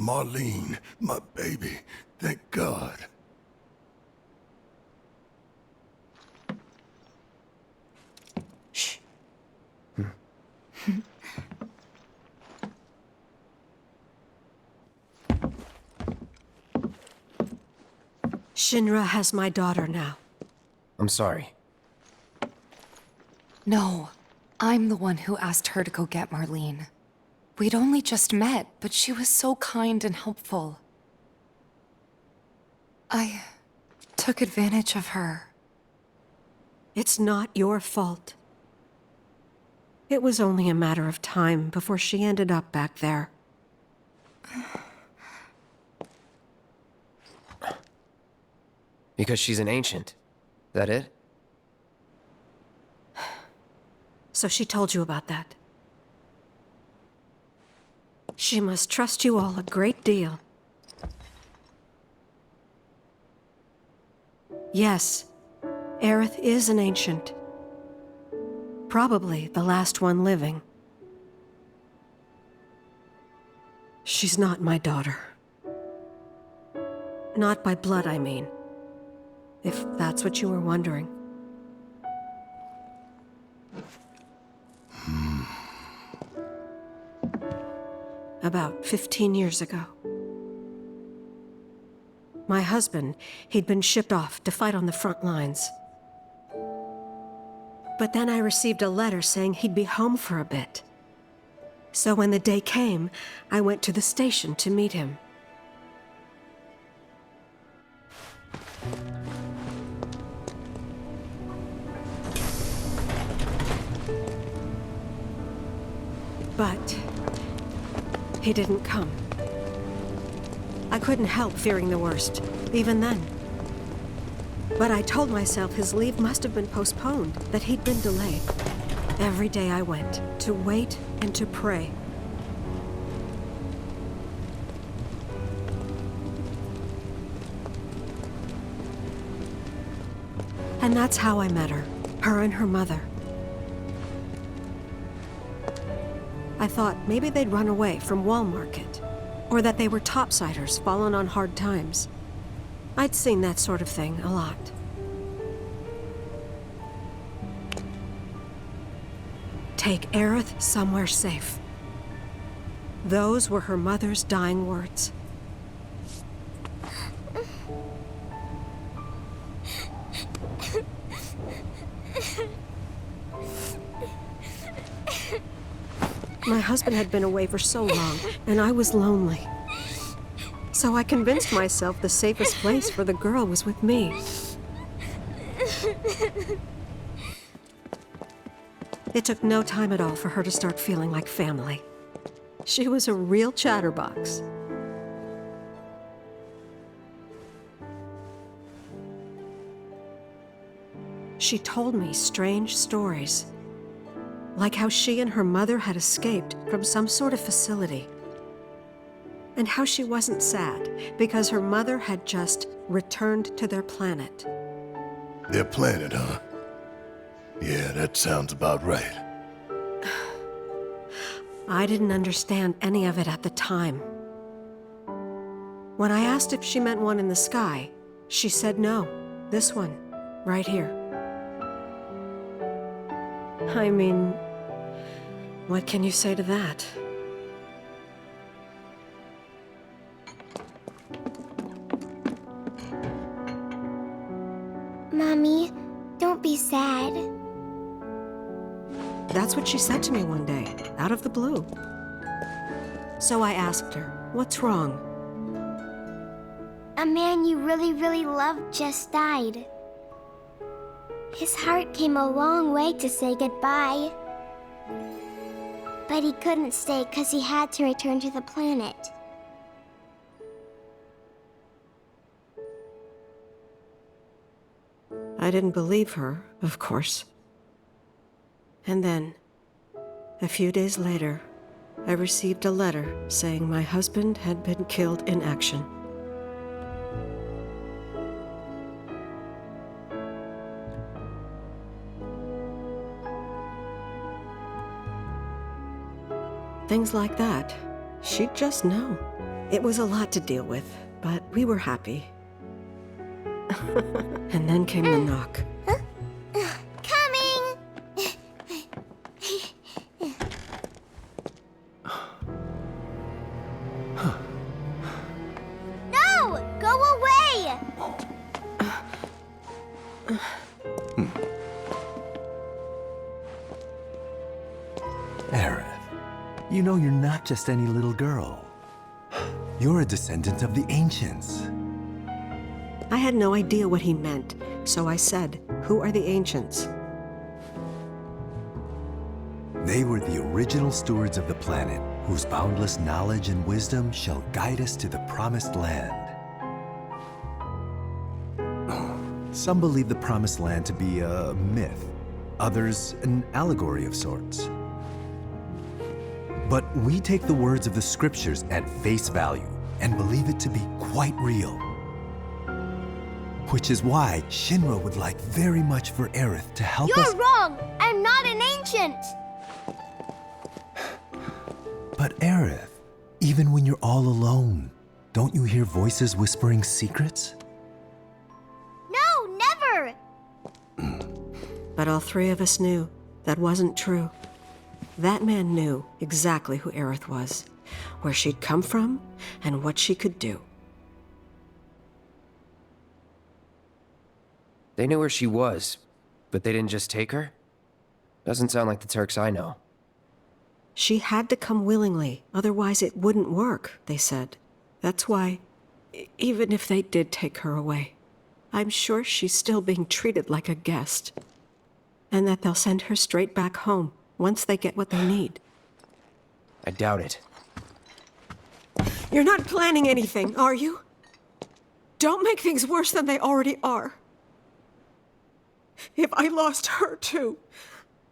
Marlene, my baby. Thank God. Shh. Shinra has my daughter now. I'm sorry. No, I'm the one who asked her to go get Marlene. We'd only just met, but she was so kind and helpful. I took advantage of her. It's not your fault. It was only a matter of time before she ended up back there. Because she's an ancient. That it? So she told you about that. She must trust you all a great deal. Yes, Aerith is an ancient. Probably the last one living. She's not my daughter. Not by blood, I mean. If that's what you were wondering. About 15 years ago. My husband, he'd been shipped off to fight on the front lines. But then I received a letter saying he'd be home for a bit. So when the day came, I went to the station to meet him. But he didn't come. I couldn't help fearing the worst, even then. But I told myself his leave must have been postponed, that he'd been delayed. Every day I went, to wait and to pray. And that's how I met her and her mother. I thought maybe they'd run away from Wall Market, or that they were topsiders fallen on hard times. I'd seen that sort of thing a lot. Take Aerith somewhere safe. Those were her mother's dying words. My husband had been away for so long, and I was lonely. So I convinced myself the safest place for the girl was with me. It took no time at all for her to start feeling like family. She was a real chatterbox. She told me strange stories. Like how she and her mother had escaped from some sort of facility. And how she wasn't sad because her mother had just returned to their planet. Their planet, huh? Yeah, that sounds about right. I didn't understand any of it at the time. When I asked if she meant one in the sky, she said no. This one, right here. I mean, what can you say to that? Mommy, don't be sad. That's what she said to me one day, out of the blue. So I asked her, what's wrong? A man you really, really loved just died. His heart came a long way to say goodbye. But he couldn't stay because he had to return to the planet. I didn't believe her, of course. And then, a few days later, I received a letter saying my husband had been killed in action. Things like that, she'd just know. It was a lot to deal with, but we were happy. And then came the knock. Coming! No! Go away! Aerith, you know you're not just any little girl. You're a descendant of the Ancients. I had no idea what he meant, so I said, "Who are the Ancients?" They were the original stewards of the planet, whose boundless knowledge and wisdom shall guide us to the Promised Land. Some believe the Promised Land to be a myth, others an allegory of sorts. But we take the words of the scriptures at face value and believe it to be quite real. Which is why Shinra would like very much for Aerith to help us. You're wrong! I'm not an ancient! But Aerith, even when you're all alone, don't you hear voices whispering secrets? No, never! But all three of us knew that wasn't true. That man knew exactly who Aerith was, where she'd come from, and what she could do. They knew where she was, but they didn't just take her? Doesn't sound like the Turks I know. She had to come willingly, otherwise it wouldn't work, they said. That's why, even if they did take her away, I'm sure she's still being treated like a guest. And that they'll send her straight back home once they get what they need. I doubt it. You're not planning anything, are you? Don't make things worse than they already are. If I lost her too,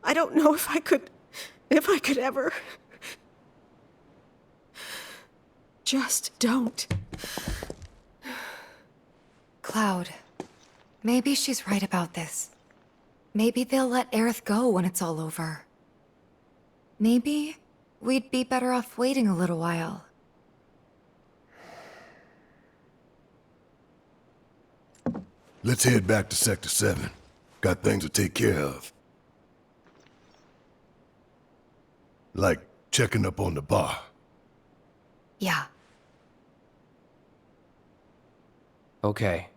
I don't know if I could ever. Just don't. Cloud, maybe she's right about this. Maybe they'll let Aerith go when it's all over. Maybe we'd be better off waiting a little while. Let's head back to Sector 7. Got things to take care of. Like checking up on the bar. Yeah. Okay.